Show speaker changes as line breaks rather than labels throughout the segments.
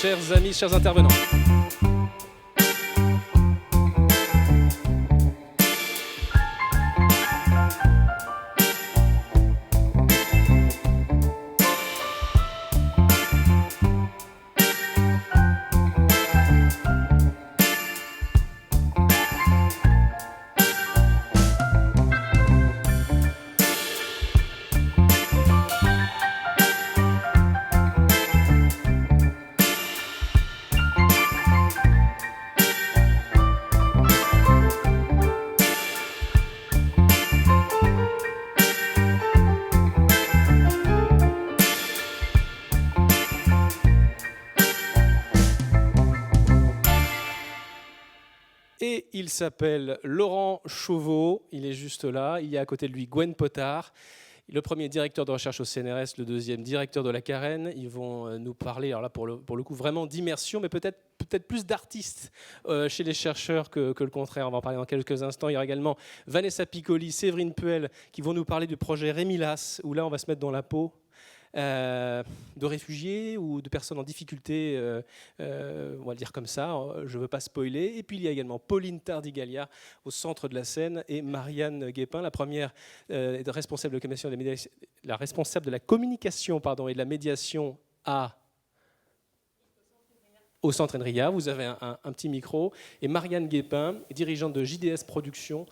chers amis, chers intervenants. Et il s'appelle Laurent Chauveau, il est juste là. Il y a à côté de lui Gwen Potard, le premier directeur de recherche au CNRS, le deuxième directeur de la Carène. Ils vont nous parler, alors là pour le coup, vraiment d'immersion, mais peut-être plus d'artistes chez les chercheurs que le contraire. On va en parler dans quelques instants. Il y aura également Vanessa Piccoli, Séverine Puel, qui vont nous parler du projet Rémilas, où là on va se mettre dans la peau de réfugiés ou de personnes en difficulté, on va le dire comme ça, je ne veux pas spoiler. Et puis il y a également Pauline Tardigalia au centre de la scène et Marianne Guépin, la première responsable de la communication et de la médiation au Centre Enria. Vous avez un petit micro. Et Marianne Guépin, dirigeante de JDS Productions.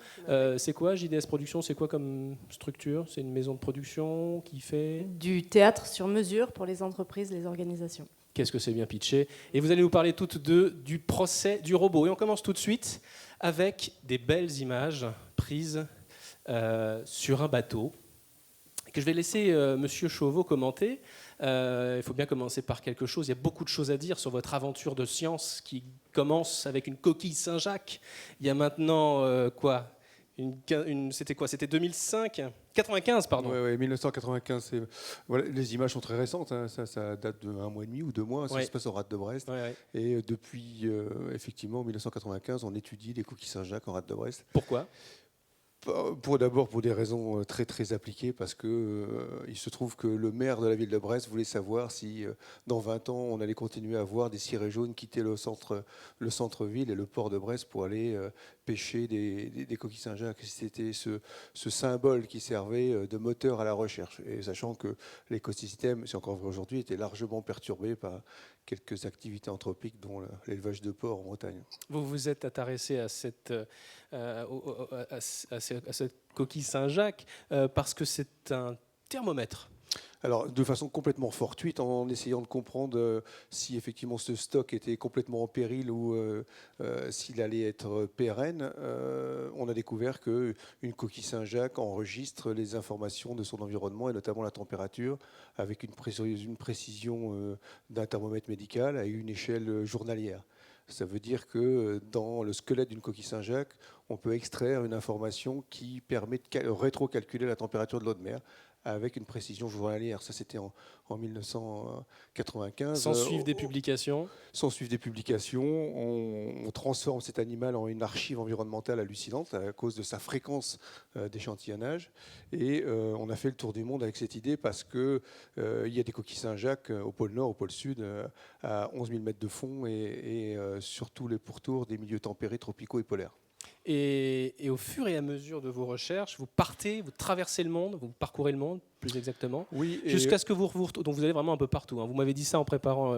C'est quoi JDS Productions? C'est quoi comme structure? C'est une maison de production qui fait
du théâtre sur mesure pour les entreprises, les organisations.
Qu'est-ce que c'est bien pitché. Et vous allez nous parler toutes deux du procès du robot. Et on commence tout de suite avec des belles images prises sur un bateau que je vais laisser Monsieur Chauveau commenter. Il faut bien commencer par quelque chose. Il y a beaucoup de choses à dire sur votre aventure de science qui commence avec une coquille Saint-Jacques. Il y a maintenant c'était quoi? C'était 2005 95, pardon.
Oui, 1995. Voilà, les images sont très récentes. Hein. Ça date d'un mois et demi ou 2 mois. Ça se passe au Rade de Brest.
Ouais.
Et depuis, effectivement, 1995, on étudie les coquilles Saint-Jacques au Rade de Brest.
Pourquoi ?
D'abord pour des raisons très très appliquées, parce que il se trouve que le maire de la ville de Brest voulait savoir si dans 20 ans on allait continuer à voir des cirés jaunes quitter le centre-ville et le port de Brest pour aller pêcher des coquilles Saint-Jacques. C'était ce symbole qui servait de moteur à la recherche. Et sachant que l'écosystème, c'est encore vrai aujourd'hui, était largement perturbé par quelques activités anthropiques, dont l'élevage de porcs en Bretagne.
Vous vous êtes intéressé à cette coquille Saint-Jacques parce que c'est un thermomètre.
Alors, de façon complètement fortuite, en essayant de comprendre si effectivement ce stock était complètement en péril ou s'il allait être pérenne, on a découvert qu'une coquille Saint-Jacques enregistre les informations de son environnement et notamment la température avec une précision d'un thermomètre médical à une échelle journalière. Ça veut dire que dans le squelette d'une coquille Saint-Jacques, on peut extraire une information qui permet de rétro-calculer la température de l'eau de mer avec une précision journalière. Ça, c'était en 1995.
Sans suivre des publications.
Sans suivre des publications. On transforme cet animal en une archive environnementale hallucinante à cause de sa fréquence d'échantillonnage. Et on a fait le tour du monde avec cette idée parce qu'il y a des coquilles Saint-Jacques au pôle Nord, au pôle Sud, à 11 000 mètres de fond et sur tous les pourtours des milieux tempérés, tropicaux et polaires.
Et au fur et à mesure de vos recherches, vous traversez le monde, vous parcourez le monde, plus exactement,
oui,
jusqu'à ce que donc vous allez vraiment un peu partout. Hein. Vous m'avez dit ça en préparant,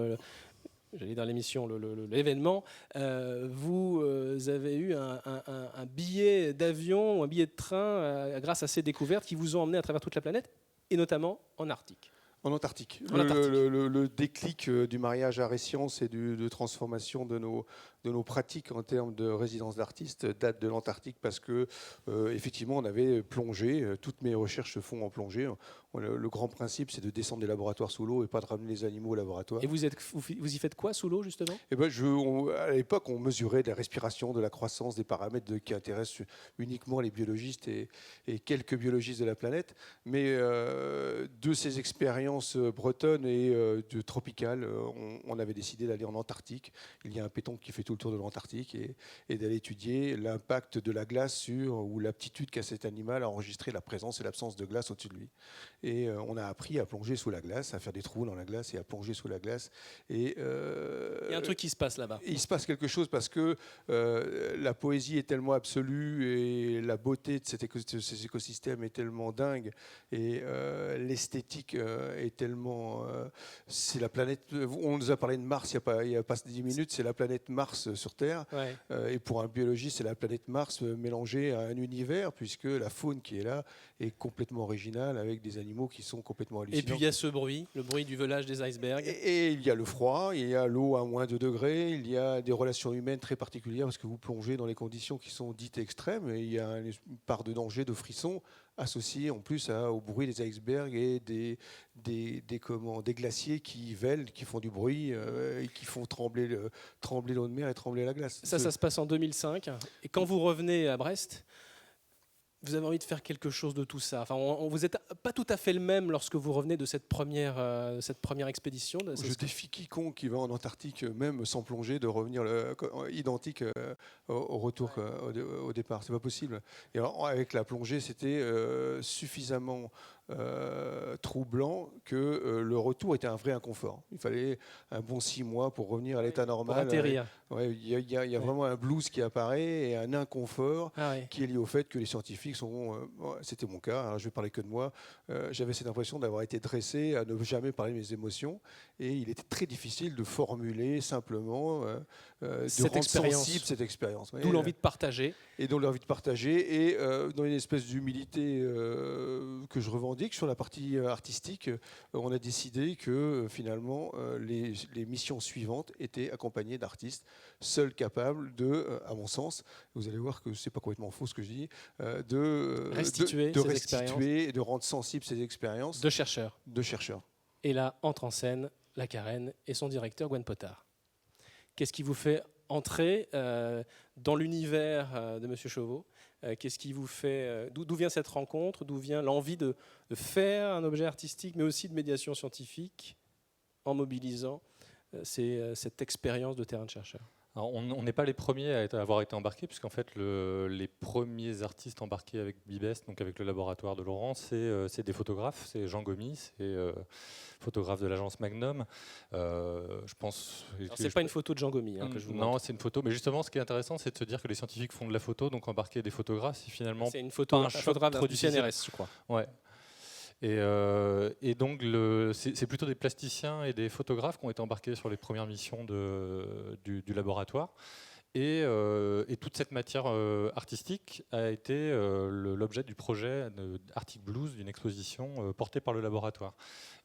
j'allais dans l'émission, l'événement. Vous avez eu un billet d'avion ou un billet de train grâce à ces découvertes qui vous ont emmené à travers toute la planète, et notamment en Arctique.
En Antarctique. Le déclic du mariage art-et-science et de transformation de nos pratiques en termes de résidence d'artistes date de l'Antarctique parce que effectivement on avait plongé. Toutes mes recherches se font en plongée. Le grand principe, c'est de descendre des laboratoires sous l'eau et pas de ramener les animaux au laboratoire.
Et vous y faites quoi sous l'eau justement ?
À l'époque, on mesurait la respiration, de la croissance, des paramètres qui intéressent uniquement les biologistes et quelques biologistes de la planète. Mais de ces expériences bretonnes et tropicales, on avait décidé d'aller en Antarctique. Il y a un péton qui fait tout tout le tour de l'Antarctique et d'aller étudier l'impact de la glace sur, ou l'aptitude qu'a cet animal à enregistrer la présence et l'absence de glace au-dessus de lui. Et on a appris à plonger sous la glace, à faire des trous dans la glace et à plonger sous la glace. Et,
il y a un truc qui se passe là-bas.
Il se passe quelque chose parce que la poésie est tellement absolue et la beauté de ces écosystèmes est tellement dingue et l'esthétique est tellement... c'est la planète... On nous a parlé de Mars il n'y a pas 10 minutes, c'est la planète Mars sur Terre.
Ouais.
Et pour un biologiste, c'est la planète Mars mélangée à un univers, puisque la faune qui est là est complètement originale, avec des animaux qui sont complètement hallucinants.
Et puis il y a ce bruit, le bruit du velage des icebergs.
Et il y a le froid, il y a l'eau à moins 2 degrés, il y a des relations humaines très particulières, parce que vous plongez dans les conditions qui sont dites extrêmes, et il y a une part de danger, de frisson, associé en plus au bruit des icebergs et des glaciers qui vèlent, qui font du bruit et qui font trembler l'eau de mer et trembler la glace.
Ça se passe en 2005. Et quand vous revenez à Brest, vous avez envie de faire quelque chose de tout ça. Enfin, vous n'êtes pas tout à fait le même lorsque vous revenez de cette première expédition.
Je défie quiconque qui va en Antarctique, même sans plonger, de revenir identique au retour, au départ. C'est pas possible. Et alors, avec la plongée, c'était suffisamment troublant que le retour était un vrai inconfort. Il fallait un bon 6 mois pour revenir à l'état normal.
Pour atterrir.
Il y a vraiment un blues qui apparaît et un inconfort qui est lié au fait que les scientifiques sont... c'était mon cas, hein, je vais parler que de moi. J'avais cette impression d'avoir été dressé à ne jamais parler de mes émotions et il était très difficile de formuler simplement, de rendre sensible cette expérience.
D'où l'envie de partager.
Et d'où l'envie de partager et dans une espèce d'humilité que je revendique sur la partie artistique, on a décidé que finalement les missions suivantes étaient accompagnées d'artistes seuls capables de, à mon sens, vous allez voir que c'est pas complètement faux ce que je dis, de restituer et de rendre sensibles ces expériences
de chercheurs.
Et
là entre en scène la Carène et son directeur Gwen Potard. Qu'est-ce qui vous fait entrer dans l'univers de Monsieur Chauveau? Qu'est-ce qui vous fait, d'où vient cette rencontre? D'où vient l'envie de faire un objet artistique, mais aussi de médiation scientifique, en mobilisant cette expérience de terrain de chercheur?
Alors, on n'est pas les premiers à avoir été embarqués, puisqu'en fait, les premiers artistes embarqués avec Bibest, donc avec le laboratoire de Laurent, c'est des photographes. C'est Jean Gomis, c'est photographe de l'agence Magnum. Je pense.
C'est pas une photo de Jean Gomis que je vous montre.
Non, c'est une photo. Mais justement, ce qui est intéressant, c'est de se dire que les scientifiques font de la photo, donc embarquer des photographes, c'est finalement.
C'est une photo, un photographe du CNRS, je crois.
Ouais. Et donc, c'est plutôt des plasticiens et des photographes qui ont été embarqués sur les premières missions du laboratoire. Et toute cette matière artistique a été l'objet du projet Arctic Blues, d'une exposition portée par le laboratoire.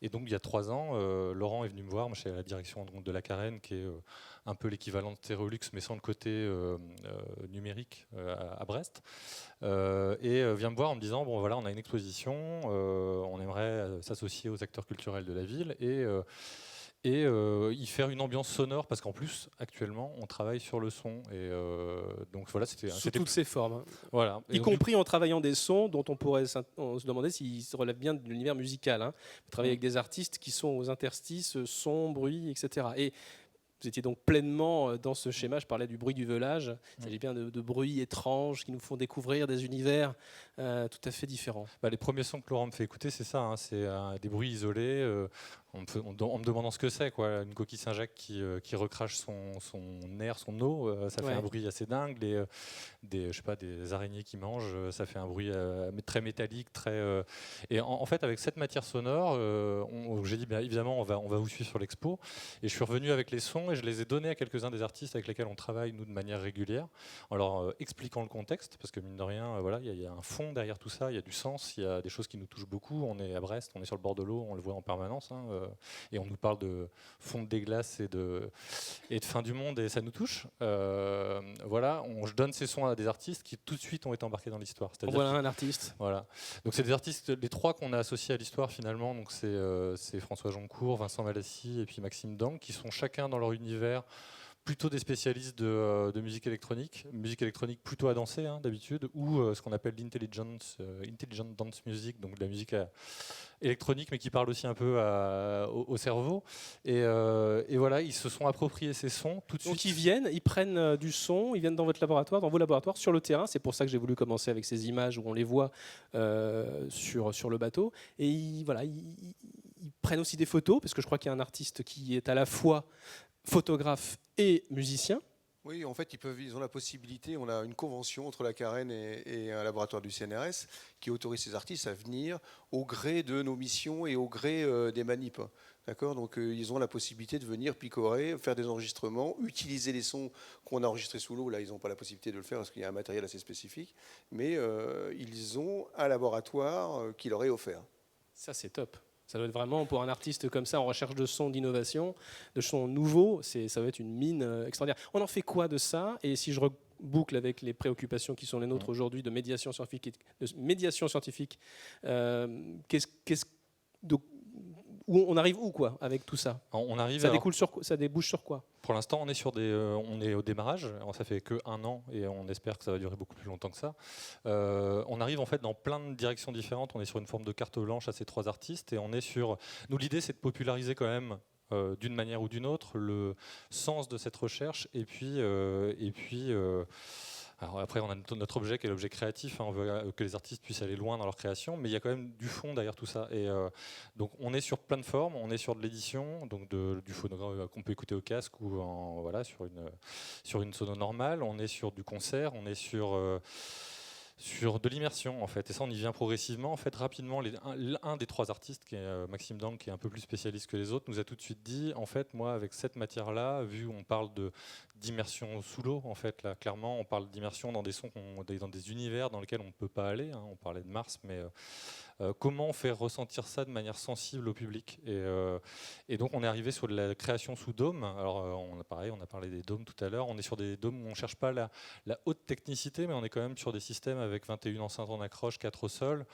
Et donc, il y a 3 ans, Laurent est venu me voir, moi, je suis à la direction de la Carène, qui est un peu l'équivalent de Stereolux, mais sans le côté numérique à Brest. Et vient me voir en me disant, bon voilà, on a une exposition, on aimerait s'associer aux acteurs culturels de la ville et y faire une ambiance sonore, parce qu'en plus actuellement on travaille sur le son et donc voilà, c'était
toutes ses formes,
voilà,
y compris en travaillant des sons dont on se demandait s'ils se relèvent bien de l'univers musical, hein. Vous travaillez avec des artistes qui sont aux interstices son, bruit, etc. Et vous étiez donc pleinement dans ce schéma. Je parlais du bruit du velage. Il s'agit bien de bruits étranges qui nous font découvrir des univers tout à fait différents.
Les premiers sons que Laurent me fait écouter, c'est ça, hein, c'est des bruits isolés. En me demandant ce que c'est, quoi, une coquille Saint-Jacques qui recrache son air, son eau, ça fait un bruit assez dingue. Des araignées qui mangent, ça fait un bruit très métallique, très. Et en fait, avec cette matière sonore, j'ai dit évidemment on va vous suivre sur l'expo. Et je suis revenu avec les sons et je les ai donnés à quelques-uns des artistes avec lesquels on travaille nous de manière régulière, en leur expliquant le contexte, parce que mine de rien, voilà, il y a un fond derrière tout ça, il y a du sens, il y a des choses qui nous touchent beaucoup. On est à Brest, on est sur le bord de l'eau, on le voit en permanence. Hein, et on nous parle de fonte des glaces et de fin du monde et ça nous touche. Voilà, je donne ces sons à des artistes qui tout de suite ont été embarqués dans l'histoire.
Voilà un artiste.
Voilà. Donc c'est des artistes, les 3 qu'on a associés à l'histoire finalement. Donc c'est François Joncourt, Vincent Malassi et puis Maxime Dang, qui sont chacun dans leur univers plutôt des spécialistes de musique électronique plutôt à danser d'habitude, ou ce qu'on appelle l'intelligent dance music, donc de la musique électronique, mais qui parle aussi un peu au cerveau. Et voilà, ils se sont appropriés ces sons tout de suite.
Donc ils viennent, ils prennent du son, ils viennent dans votre laboratoire, dans vos laboratoires, sur le terrain. C'est pour ça que j'ai voulu commencer avec ces images où on les voit sur le bateau. Et ils prennent aussi des photos, parce que je crois qu'il y a un artiste qui est à la fois photographe et musicien.
Oui, en fait, ils ont la possibilité, on a une convention entre la Carène et un laboratoire du CNRS qui autorise ces artistes à venir au gré de nos missions et au gré des manips. D'accord ? Donc, ils ont la possibilité de venir picorer, faire des enregistrements, utiliser les sons qu'on a enregistrés sous l'eau. Là, ils n'ont pas la possibilité de le faire parce qu'il y a un matériel assez spécifique. Mais ils ont un laboratoire qui leur est offert.
Ça, c'est top. Ça doit être vraiment, pour un artiste comme ça, en recherche de sons d'innovation, de sons nouveaux, ça va être une mine extraordinaire. On en fait quoi de ça ? Et si je reboucle avec les préoccupations qui sont les nôtres aujourd'hui de médiation scientifique, où on arrive où quoi avec tout ça ? Ça débouche sur quoi ?
Pour l'instant, on est au démarrage. Alors, ça fait que 1 an et on espère que ça va durer beaucoup plus longtemps que ça. On arrive en fait dans plein de directions différentes. On est sur une forme de carte blanche à ces 3 artistes et on est sur. Nous, l'idée, c'est de populariser quand même. D'une manière ou d'une autre, le sens de cette recherche et puis alors après, on a notre objet qui est l'objet créatif. On veut que les artistes puissent aller loin dans leur création, mais il y a quand même du fond derrière tout ça. Et donc, on est sur plein de formes. On est sur de l'édition, donc du phonographe qu'on peut écouter au casque ou sur une sono normale. On est sur du concert. On est sur de l'immersion en fait, et ça on y vient progressivement en fait. Rapidement, un des 3 artistes qui est Maxime Dang, qui est un peu plus spécialiste que les autres, nous a tout de suite dit en fait, moi avec cette matière là, vu on parle d'immersion sous l'eau en fait, là clairement on parle d'immersion dans des sons, dans des univers dans lesquels on ne peut pas aller, on parlait de Mars, mais comment faire ressentir ça de manière sensible au public, et donc on est arrivé sur de la création sous dôme. Alors on a parlé des dômes tout à l'heure, on est sur des dômes où on ne cherche pas la haute technicité, mais on est quand même sur des systèmes avec 21 enceintes en accroche, 4 au sol.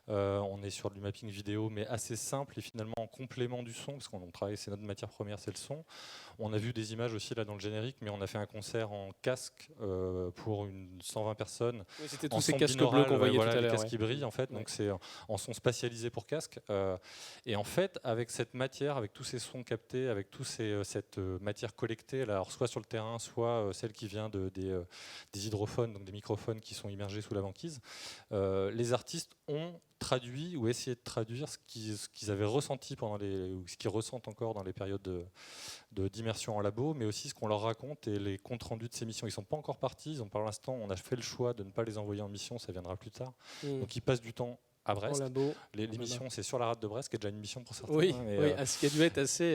On est sur du mapping vidéo, mais assez simple et finalement en complément du son, parce qu'on travaille, c'est notre matière première, c'est le son. On a vu des images aussi là dans le générique, mais on a fait un concert en casque pour 120 personnes.
Oui, c'était tous ces casques bleus qu'on voyait tout à l'heure.
Les casques qui brillent en fait, donc c'est en son spatialisé pour casque. Et en fait, avec cette matière, avec tous ces sons captés, avec cette matière collectée, alors soit sur le terrain, soit celle qui vient des hydrophones, donc des microphones qui sont immergés sous la banquise, les artistes ont traduit ou essayé de traduire ce qu'ils avaient ressenti ou ce qu'ils ressentent encore dans les périodes d'immersion en labo, mais aussi ce qu'on leur raconte et les comptes rendus de ces missions. Ils ne sont pas encore partis, pour l'instant on a fait le choix de ne pas les envoyer en mission, ça viendra plus tard. Donc ils passent du temps à Brest. L'émission, c'est sur la rade de Brest, qui est déjà une mission pour certains.
Oui, ce qui a dû être assez...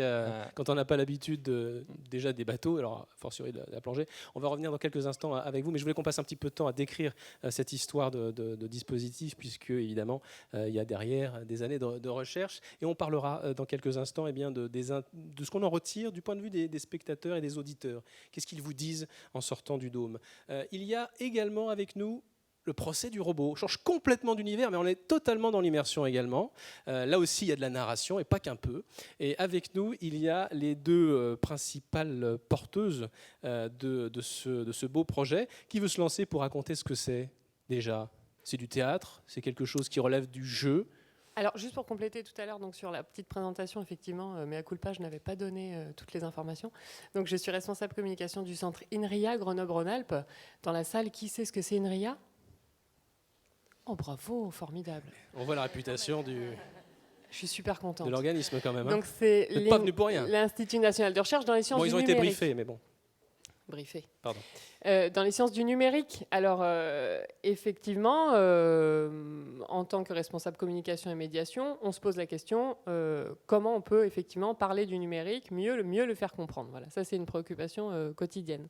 quand on n'a pas l'habitude déjà des bateaux, alors fortiori de la plongée. On va revenir dans quelques instants avec vous, mais je voulais qu'on passe un petit peu de temps à décrire cette histoire de dispositif, puisque évidemment, il y a derrière des années de recherche. Et on parlera dans quelques instants de ce qu'on en retire du point de vue des spectateurs et des auditeurs. Qu'est-ce qu'ils vous disent en sortant du dôme ? Il y a également avec nous le procès du robot. On change complètement d'univers, mais on est totalement dans l'immersion également. Là aussi, il y a de la narration, et pas qu'un peu. Et avec nous, il y a les 2 principales porteuses de ce beau projet. Qui veut se lancer pour raconter ce que c'est déjà ? C'est du théâtre, c'est quelque chose qui relève du jeu.
Alors, juste pour compléter tout à l'heure, donc sur la petite présentation, effectivement, mea culpa, je n'avais pas donné toutes les informations. Donc, je suis responsable communication du centre INRIA Grenoble-Rhône-Alpes. Dans la salle, qui sait ce que c'est INRIA ? Oh bravo, formidable.
On voit la réputation
Je suis super contente.
de l'organisme quand même.
Donc c'est
pas venu pour rien.
l'Institut national de recherche dans les sciences du numérique.
Ils ont été briefés, mais bon.
Briefés.
Pardon.
Dans les sciences du numérique. Alors effectivement, en tant que responsable communication et médiation, on se pose la question comment on peut effectivement parler du numérique, mieux le faire comprendre. Voilà, ça c'est une préoccupation quotidienne.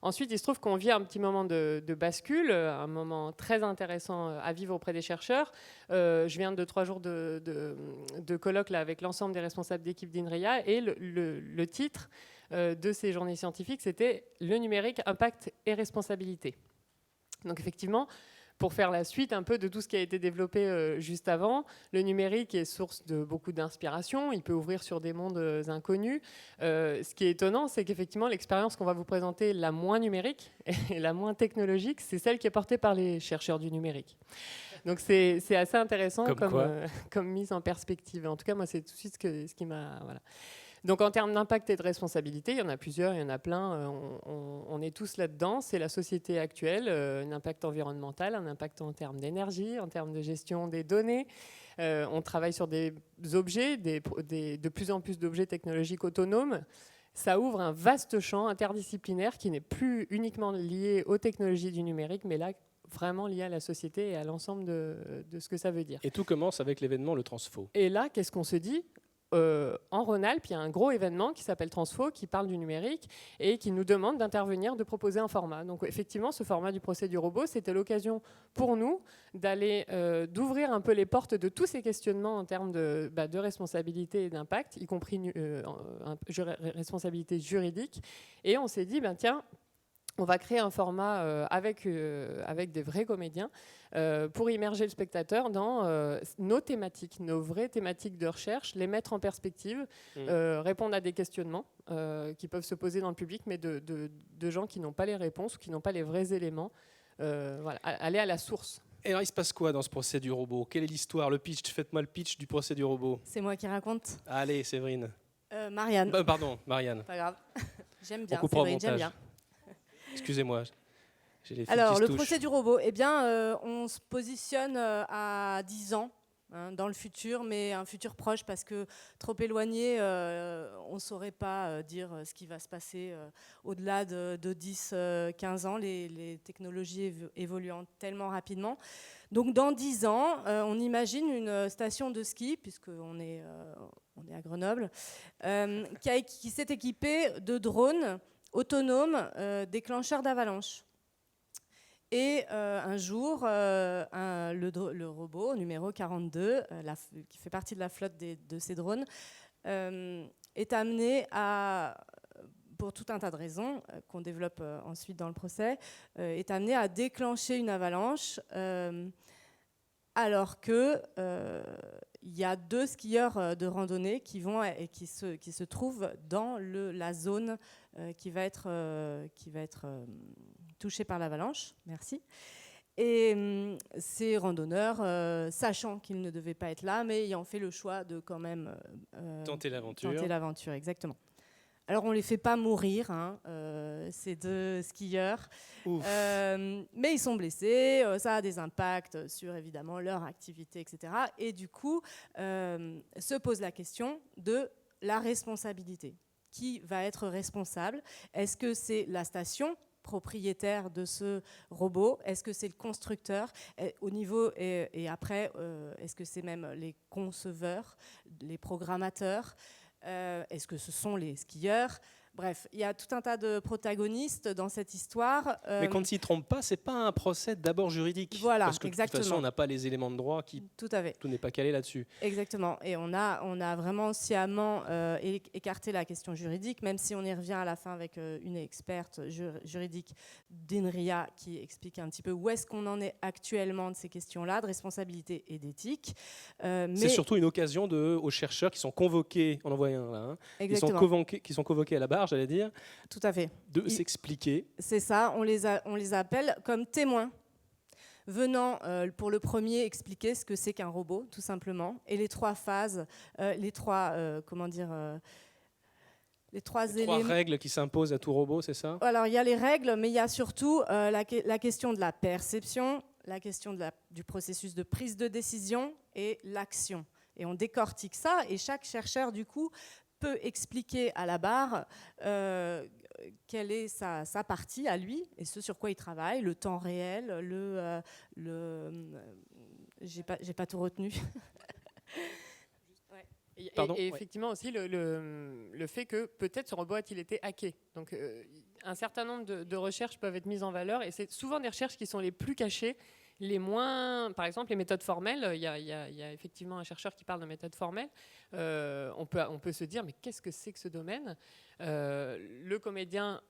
Ensuite, il se trouve qu'on vit un petit moment de bascule, un moment très intéressant à vivre auprès des chercheurs. Je viens de 3 jours de colloque là, avec l'ensemble des responsables d'équipe d'INRIA, et le titre de ces journées scientifiques, c'était « Le numérique, impact et responsabilité ». Donc effectivement, pour faire la suite un peu de tout ce qui a été développé juste avant. Le numérique est source de beaucoup d'inspiration, il peut ouvrir sur des mondes inconnus. Ce qui est étonnant, c'est qu'effectivement, l'expérience qu'on va vous présenter, la moins numérique et la moins technologique, c'est celle qui est portée par les chercheurs du numérique. Donc c'est assez intéressant comme mise en perspective. En tout cas, moi, c'est tout de suite ce qui m'a... Voilà. Donc en termes d'impact et de responsabilité, il y en a plusieurs, il y en a plein, on est tous là-dedans. C'est la société actuelle, un impact environnemental, un impact en termes d'énergie, en termes de gestion des données. On travaille sur des objets, de plus en plus d'objets technologiques autonomes. Ça ouvre un vaste champ interdisciplinaire qui n'est plus uniquement lié aux technologies du numérique, mais là, vraiment lié à la société et à l'ensemble de ce que ça veut dire.
Et tout commence avec l'événement Le Transfo.
Et là, qu'est-ce qu'on se dit ? En Rhône-Alpes, il y a un gros événement qui s'appelle Transfo, qui parle du numérique et qui nous demande d'intervenir, de proposer un format. Donc effectivement, ce format du procès du robot, c'était l'occasion pour nous d'aller d'ouvrir un peu les portes de tous ces questionnements en termes de responsabilité et d'impact, y compris responsabilité juridique. Et on s'est dit, tiens, on va créer un format avec des vrais comédiens pour immerger le spectateur dans nos thématiques, nos vraies thématiques de recherche, les mettre en perspective, répondre à des questionnements qui peuvent se poser dans le public, mais de gens qui n'ont pas les réponses ou qui n'ont pas les vrais éléments. Voilà, aller à la source.
Et alors, il se passe quoi dans ce procès du robot ? Quelle est l'histoire, le pitch ? Faites-moi le pitch du procès du robot.
C'est moi qui raconte.
Allez, Séverine.
Marianne.
Pardon, Marianne.
Pas grave. J'aime bien.
On coupera au
Séverine, j'aime
montage.
bien.
Excusez-moi. J'ai les
Alors, le
touchent.
procès du robot, eh bien, on se positionne à 10 ans dans le futur, mais un futur proche parce que trop éloigné, on ne saurait pas dire ce qui va se passer au-delà de 10-15 ans. Les technologies évoluent tellement rapidement. Donc, dans 10 ans, on imagine une station de ski, puisqu'on est à Grenoble, qui s'est équipée de drones autonomes déclencheurs d'avalanche. Et un jour, le robot numéro 42, qui fait partie de la flotte de ces drones, est amené pour tout un tas de raisons qu'on développe ensuite dans le procès, est amené à déclencher une avalanche alors que il y a 2 skieurs de randonnée qui se trouvent dans la zone qui va être touchée par l'avalanche. Merci. Et ces randonneurs, sachant qu'ils ne devaient pas être là, mais ayant fait le choix de quand même
tenter l'aventure.
Tenter l'aventure, exactement. Alors on ne les fait pas mourir, ces 2 skieurs, mais ils sont blessés, ça a des impacts sur évidemment leur activité, etc. Et du coup, se pose la question de la responsabilité. Qui va être responsable ? Est-ce que c'est la station propriétaire de ce robot ? Est-ce que c'est le constructeur ? Au niveau et après, est-ce que c'est même les conceveurs, les programmateurs ? Est-ce que ce sont les skieurs ? Bref, il y a tout un tas de protagonistes dans cette histoire.
Mais quand ils ne s'y trompent pas, ce n'est pas un procès d'abord juridique.
Voilà,
parce que
exactement.
De toute façon, on n'a pas les éléments de droit
Tout à fait.
Tout n'est pas calé là-dessus.
Exactement. Et on a vraiment sciemment écarté la question juridique, même si on y revient à la fin avec une experte juridique d'INRIA qui explique un petit peu où est-ce qu'on en est actuellement de ces questions-là, de responsabilité et d'éthique.
C'est surtout une occasion aux chercheurs qui sont convoqués, on en voit un là, hein, qui sont convoqués à la barre, j'allais dire,
tout à fait,
de s'expliquer. C'est
ça, on les appelle comme témoins, venant pour le premier expliquer ce que c'est qu'un robot, tout simplement, et les 3 phases, les trois
règles qui s'imposent à tout robot, c'est ça ?
Alors, il y a les règles, mais il y a surtout la question de la perception, la question du processus de prise de décision et l'action. Et on décortique ça, et chaque chercheur, du coup, peut expliquer à la barre quelle est sa partie à lui, et ce sur quoi il travaille, le temps réel, j'ai pas tout retenu.
Et effectivement aussi le fait que peut-être ce robot a-t-il été hacké. Donc un certain nombre de recherches peuvent être mises en valeur et c'est souvent des recherches qui sont les plus cachées Par exemple, les méthodes formelles, il y a effectivement un chercheur qui parle de méthodes formelles. On peut se dire, mais qu'est-ce que c'est que ce domaine ? Le comédien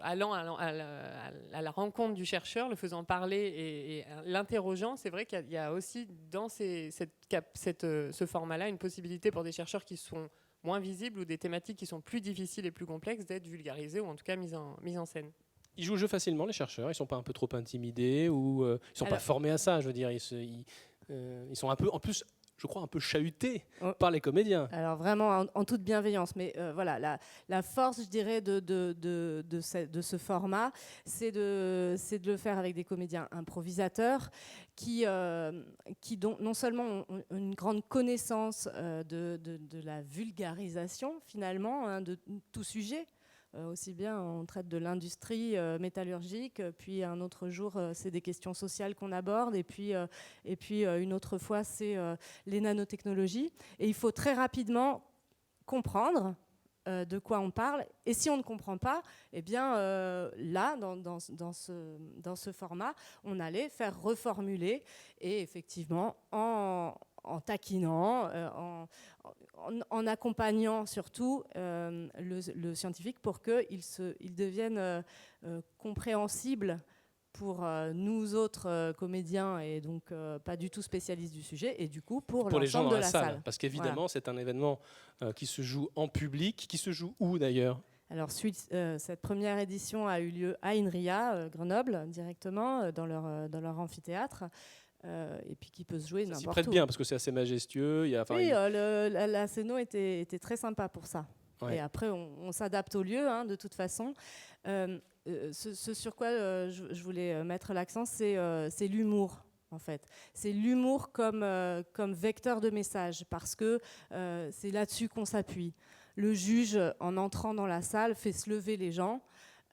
allant à la rencontre du chercheur, le faisant parler et l'interrogeant, c'est vrai qu'il y a aussi dans ce format-là une possibilité pour des chercheurs qui sont moins visibles ou des thématiques qui sont plus difficiles et plus complexes d'être vulgarisées ou en tout cas mises en scène.
Ils jouent le jeu facilement, les chercheurs. Ils sont pas un peu trop intimidés ou ils sont pas formés à ça. Je veux dire, ils sont un peu, en plus, je crois, un peu chahutés par les comédiens.
Alors vraiment en toute bienveillance, mais voilà, la force, je dirais, de ce format, c'est de le faire avec des comédiens improvisateurs qui non seulement ont une grande connaissance de la vulgarisation finalement, hein, de tout sujet. Aussi bien on traite de l'industrie métallurgique, puis un autre jour c'est des questions sociales qu'on aborde, et puis une autre fois c'est les nanotechnologies. Et il faut très rapidement comprendre de quoi on parle. Et si on ne comprend pas, eh bien là, dans ce format, on allait faire reformuler, et effectivement en taquinant, en accompagnant surtout le scientifique pour qu'il devienne compréhensible pour nous autres comédiens et donc pas du tout spécialistes du sujet, et du coup pour
les gens
l'ensemble
dans
de la salle.
Parce qu'évidemment,
Voilà.
c'est un événement qui se joue en public, qui se joue où d'ailleurs ?
Alors cette première édition a eu lieu à INRIA, Grenoble, directement, dans leur amphithéâtre. Et puis qui peut se jouer n'importe où. Ça s'y prête
bien parce que c'est assez magestueux.
Oui, la scéno était très sympa pour ça. Ouais. Et après, on s'adapte au lieu, hein, de toute façon. Ce sur quoi je voulais mettre l'accent, c'est l'humour. En fait, c'est l'humour comme vecteur de message, parce que c'est là-dessus qu'on s'appuie. Le juge, en entrant dans la salle, fait se lever les gens.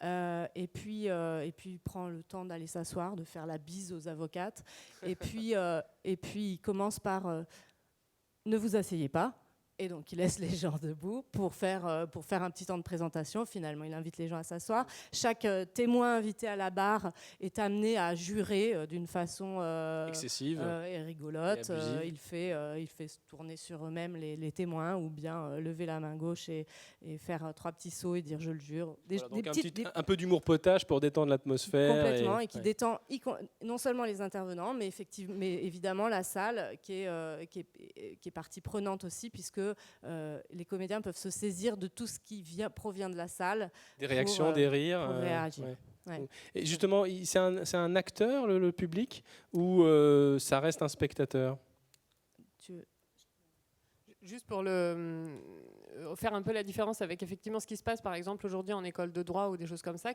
Et puis il prend le temps d'aller s'asseoir, de faire la bise aux avocates, et puis il commence par ne vous asseyez pas, et donc il laisse les gens debout pour faire un petit temps de présentation. Finalement, il invite les gens à s'asseoir. Chaque témoin invité à la barre est amené à jurer d'une façon
excessive
et rigolote. Il fait se tourner sur eux-mêmes les témoins, ou bien lever la main gauche et faire 3 petits sauts et dire je le jure.
Un peu d'humour potage pour détendre l'atmosphère.
Complètement, et qui détend non seulement les intervenants, mais évidemment la salle qui est partie prenante aussi, puisque les comédiens peuvent se saisir de tout ce qui provient de la salle.
Des réactions, des rires.
Pour réagir.
Ouais. Et justement, c'est un acteur, le public, ou ça reste un spectateur ?
Juste pour faire un peu la différence avec effectivement ce qui se passe par exemple aujourd'hui en école de droit ou des choses comme ça,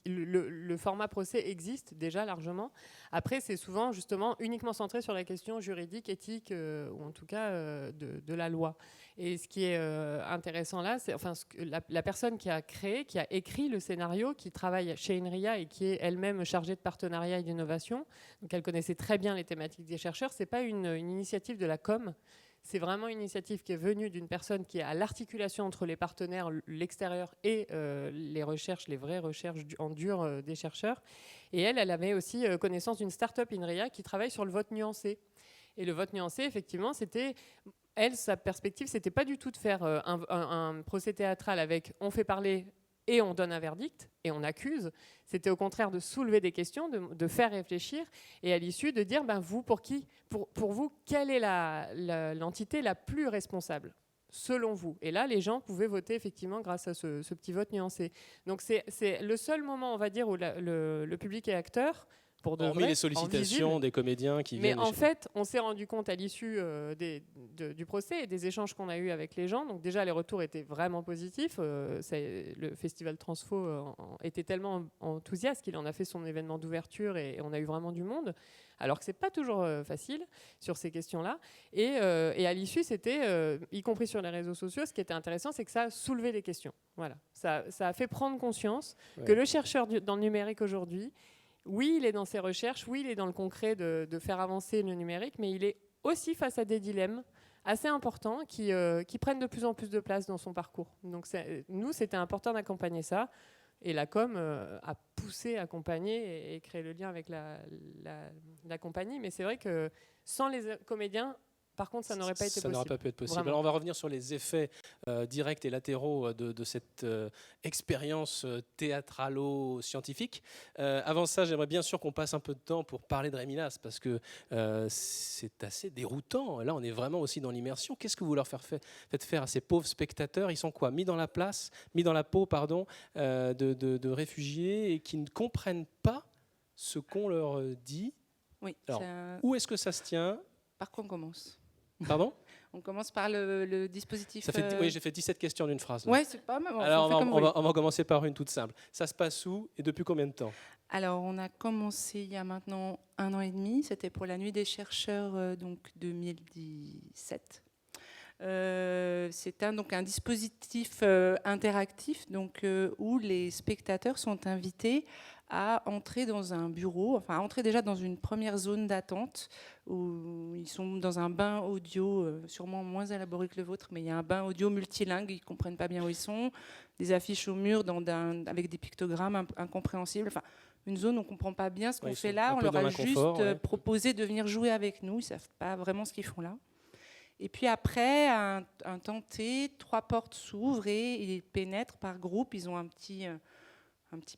le format procès existe déjà largement. Après, c'est souvent justement uniquement centré sur la question juridique, éthique ou en tout cas de la loi. Et ce qui est intéressant là, c'est la personne qui a écrit le scénario, qui travaille chez INRIA et qui est elle-même chargée de partenariat et d'innovation. Donc elle connaissait très bien les thématiques des chercheurs. C'est pas une initiative de la com. C'est vraiment une initiative qui est venue d'une personne qui est à l'articulation entre les partenaires, l'extérieur et les recherches, les vraies recherches en dur des chercheurs. Et elle avait aussi connaissance d'une start-up INRIA qui travaille sur le vote nuancé. Et le vote nuancé, effectivement, sa perspective, c'était pas du tout de faire un procès théâtral avec on fait parler et on donne un verdict et on accuse. C'était au contraire de soulever des questions, de faire réfléchir, et à l'issue de dire vous, pour vous, quelle est l'entité la plus responsable selon vous. Et là, les gens pouvaient voter effectivement grâce à ce petit vote nuancé. Donc c'est le seul moment, on va dire, où le public est acteur.
Hormis les sollicitations des comédiens qui viennent.
Mais en fait, on s'est rendu compte à l'issue du procès et des échanges qu'on a eus avec les gens. Donc déjà, les retours étaient vraiment positifs. Le festival Transfo était tellement enthousiaste qu'il en a fait son événement d'ouverture et on a eu vraiment du monde. Alors que c'est pas toujours facile sur ces questions-là. Et à l'issue, c'était, y compris sur les réseaux sociaux, ce qui était intéressant, c'est que ça a soulevé des questions. Voilà. Ça a fait prendre conscience que le chercheur dans le numérique aujourd'hui, oui, il est dans ses recherches, oui, il est dans le concret de faire avancer le numérique, mais il est aussi face à des dilemmes assez importants qui prennent de plus en plus de place dans son parcours. Donc nous, c'était important d'accompagner ça. Et la com a poussé, accompagné et créé le lien avec la compagnie. Mais c'est vrai que sans les comédiens, par contre, ça n'aurait pas été possible.
Ça n'aurait pas pu être possible. Alors, on va revenir sur les effets directs et latéraux de cette expérience théâtralo-scientifique. Avant ça, j'aimerais bien sûr qu'on passe un peu de temps pour parler de Rémilas, parce que c'est assez déroutant. Là, on est vraiment aussi dans l'immersion. Qu'est-ce que vous leur faites faire à ces pauvres spectateurs? Ils sont quoi? Mis dans la peau, de réfugiés et qui ne comprennent pas ce qu'on leur dit.
Oui.
Alors, où est-ce que ça se tient?
Par quoi on commence?
Pardon?
On commence par le dispositif.
Oui, j'ai fait 17 questions en une phrase.
Oui, c'est pas mal.
Alors, on va commencer par une toute simple. Ça se passe où et depuis combien de temps?
Alors, on a commencé il y a maintenant 1 an et demi. C'était pour la Nuit des chercheurs, donc 2017. C'est un dispositif interactif, donc, où les spectateurs sont invités à entrer dans un bureau, enfin à entrer déjà dans une première zone d'attente où ils sont dans un bain audio, sûrement moins élaboré que le vôtre, mais il y a un bain audio multilingue, ils ne comprennent pas bien où ils sont, des affiches au mur avec des pictogrammes incompréhensibles, enfin une zone où on ne comprend pas bien ce qu'on fait là, on leur a juste proposé de venir jouer avec nous, ils ne savent pas vraiment ce qu'ils font là. Et puis après, un temps T, 3 portes s'ouvrent et ils pénètrent par groupe, ils ont un petit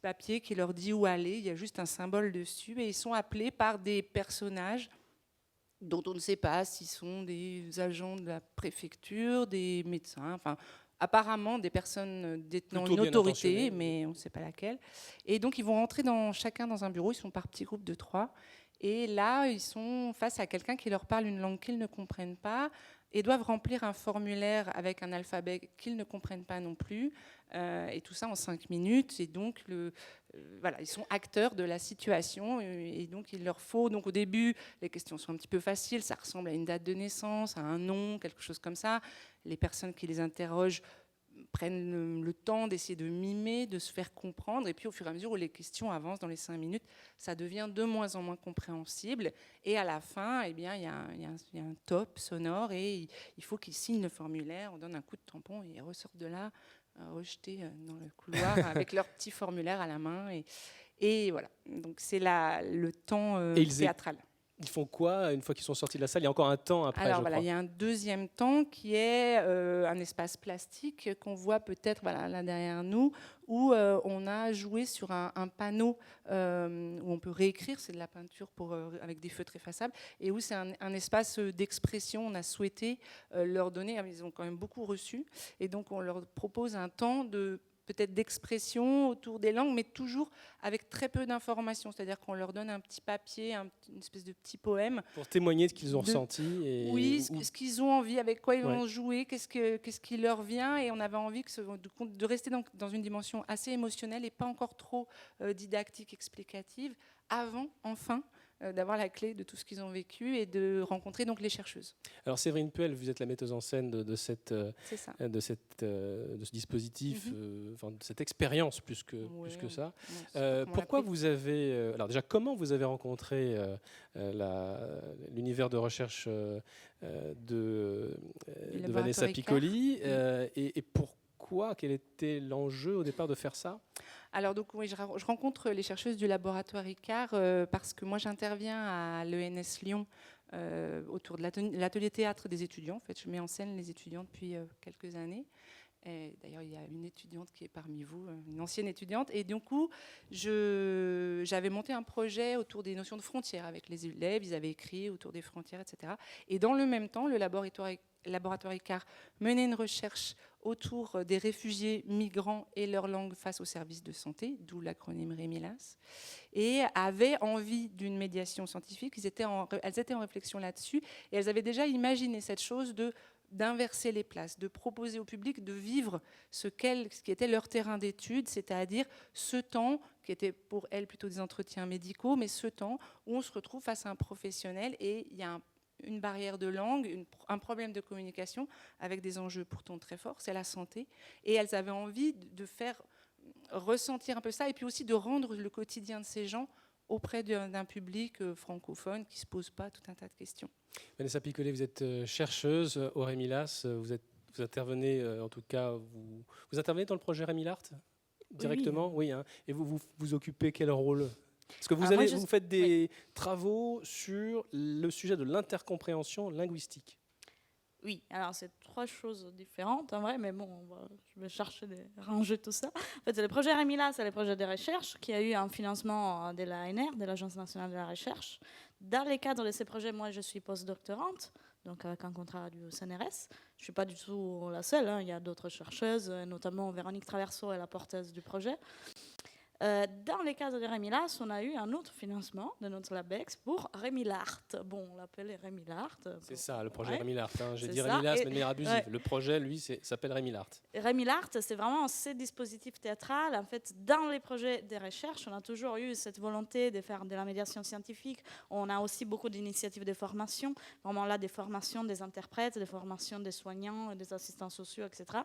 papier qui leur dit où aller, il y a juste un symbole dessus, et ils sont appelés par des personnages dont on ne sait pas s'ils sont des agents de la préfecture, des médecins, enfin apparemment des personnes détenant une autorité, mais on ne sait pas laquelle. Et donc ils vont rentrer chacun dans un bureau, ils sont par petits groupes de 3, et là ils sont face à quelqu'un qui leur parle une langue qu'ils ne comprennent pas, et doivent remplir un formulaire avec un alphabet qu'ils ne comprennent pas non plus, et tout ça en 5 minutes. Et donc, voilà, ils sont acteurs de la situation, et donc il leur faut. Donc au début, les questions sont un petit peu faciles, ça ressemble à une date de naissance, à un nom, quelque chose comme ça. Les personnes qui les interrogent prennent le temps d'essayer de mimer, de se faire comprendre, et puis au fur et à mesure où les questions avancent dans les 5 minutes, ça devient de moins en moins compréhensible, et à la fin, eh bien, il y a un top sonore, et il faut qu'ils signent le formulaire, on donne un coup de tampon, et ils ressortent de là, rejetés dans le couloir, avec leur petit formulaire à la main, et voilà. Donc c'est le temps théâtral.
Ils font quoi une fois qu'ils sont sortis de la salle? Il y a encore un temps après.
Alors voilà, il y a un deuxième temps qui est un espace plastique qu'on voit peut-être là derrière nous, où on a joué sur un panneau où on peut réécrire, c'est de la peinture avec des feutres effaçables, et où c'est un espace d'expression. On a souhaité leur donner, ils ont quand même beaucoup reçu, et donc on leur propose un temps peut-être d'expression autour des langues, mais toujours avec très peu d'informations. C'est-à-dire qu'on leur donne un petit papier, une espèce de petit poème.
Pour témoigner de ce qu'ils ont ressenti.
Oui, ce qu'ils ont envie, avec quoi ils ont joué, qu'est-ce qui leur vient. Et on avait envie de rester dans une dimension assez émotionnelle et pas encore trop didactique, explicative, avant, enfin, d'avoir la clé de tout ce qu'ils ont vécu et de rencontrer donc les chercheuses.
Alors Séverine Puel, vous êtes la metteuse en scène de ce dispositif, de cette expérience plus que ça. Pourquoi vous avez... alors déjà, comment vous avez rencontré l'univers de recherche de Vanessa Piccoli et pourquoi? Quel était l'enjeu au départ de faire ça?
Alors donc oui, je rencontre les chercheuses du laboratoire ICAR parce que moi j'interviens à l'ENS Lyon autour de l'atelier théâtre des étudiants. En fait, je mets en scène les étudiants depuis quelques années. D'ailleurs, il y a une étudiante qui est parmi vous, une ancienne étudiante. Et du coup, j'avais monté un projet autour des notions de frontières avec les élèves. Ils avaient écrit autour des frontières, etc. Et dans le même temps, le laboratoire ICAR menait une recherche autour des réfugiés migrants et leur langue face aux services de santé, d'où l'acronyme Rémilas, et avaient envie d'une médiation scientifique. Elles étaient en réflexion là-dessus, et elles avaient déjà imaginé cette chose d'inverser les places, de proposer au public de vivre ce qui était leur terrain d'étude, c'est-à-dire ce temps qui était pour elles plutôt des entretiens médicaux, mais ce temps où on se retrouve face à un professionnel et il y a une barrière de langue, un problème de communication avec des enjeux pourtant très forts, c'est la santé. Et elles avaient envie de faire ressentir un peu ça et puis aussi de rendre le quotidien de ces gens auprès d'un public francophone qui ne se pose pas tout un tas de questions.
Vanessa Piccoli, vous êtes chercheuse au Rémilas, vous intervenez en tout cas, vous intervenez dans le projet Rémilart directement. Oui. Hein. Et vous occupez quel rôle? Parce que vous faites des travaux sur le sujet de l'intercompréhension linguistique.
Oui, alors c'est 3 choses différentes en vrai, mais bon, je vais chercher de ranger tout ça. En fait, le projet REMILA, c'est le projet de recherche qui a eu un financement de l'ANR, de l'Agence nationale de la recherche. Dans le cadre de ces projets, moi, je suis postdoctorante, donc avec un contrat du CNRS. Je ne suis pas du tout la seule, hein. Il y a d'autres chercheuses, notamment Véronique Traverso est la porteuse du projet. Dans les cas de REMILAS, on a eu un autre financement de notre LabEx pour REMILART. Bon, on l'appelait REMILART.
C'est ça, le projet REMILART. Hein. J'ai dit
ça.
REMILAS, mais de manière abusive.
Ouais.
Le projet, lui, s'appelle REMILART.
REMILART, c'est vraiment ce dispositif théâtral. En fait, dans les projets de recherche, on a toujours eu cette volonté de faire de la médiation scientifique. On a aussi beaucoup d'initiatives de formation. Vraiment là, des formations des interprètes, des formations des soignants, des assistants sociaux, etc.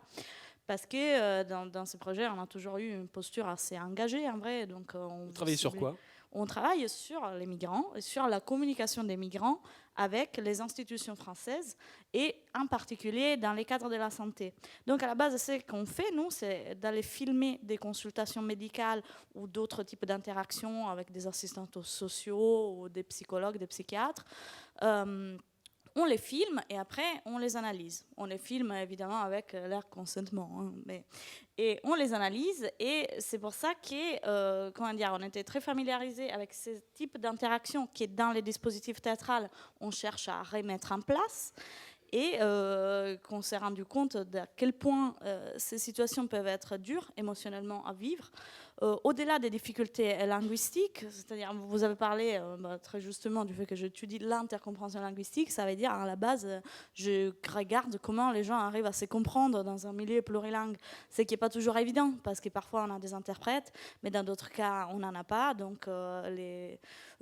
Parce que dans ce projet, on a toujours eu une posture assez engagée, en vrai. Donc,
Vous travaillez sur quoi?
On travaille sur les migrants et sur la communication des migrants avec les institutions françaises et en particulier dans les cadres de la santé. Donc, à la base, ce qu'on fait, nous, c'est d'aller filmer des consultations médicales ou d'autres types d'interactions avec des assistants sociaux ou des psychologues, des psychiatres. On les filme et après on les analyse. On les filme évidemment avec leur consentement, hein, et on les analyse et c'est pour ça que, on était très familiarisés avec ce type d'interaction qui dans les dispositifs théâtraux on cherche à remettre en place. Et qu'on s'est rendu compte de quel point ces situations peuvent être dures émotionnellement à vivre. Au-delà des difficultés linguistiques, c'est-à-dire vous avez parlé très justement du fait que j'étudie l'intercompréhension linguistique, ça veut dire à la base, je regarde comment les gens arrivent à se comprendre dans un milieu plurilingue, ce qui n'est pas toujours évident, parce que parfois on a des interprètes, mais dans d'autres cas on n'en a pas, donc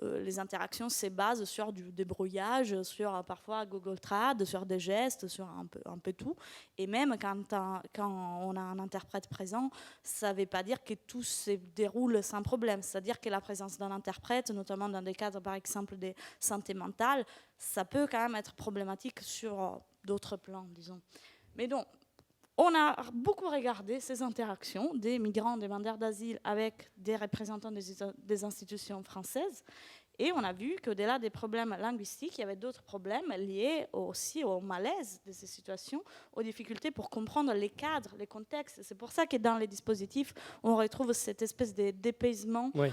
les interactions se basent sur du débrouillage, sur parfois Google Trad, sur des gestes, sur un peu tout, et même quand on a un interprète présent, ça ne veut pas dire que tout se déroule sans problème. C'est-à-dire que la présence d'un interprète, notamment dans des cadres par exemple de santé mentale, ça peut quand même être problématique sur d'autres plans, disons. Mais donc, on a beaucoup regardé ces interactions des migrants demandeurs d'asile avec des représentants des institutions françaises. Et on a vu qu'au-delà des problèmes linguistiques, il y avait d'autres problèmes liés aussi au malaise de ces situations, aux difficultés pour comprendre les cadres, les contextes. C'est pour ça que dans les dispositifs, on retrouve cette espèce de dépaysement.
Oui.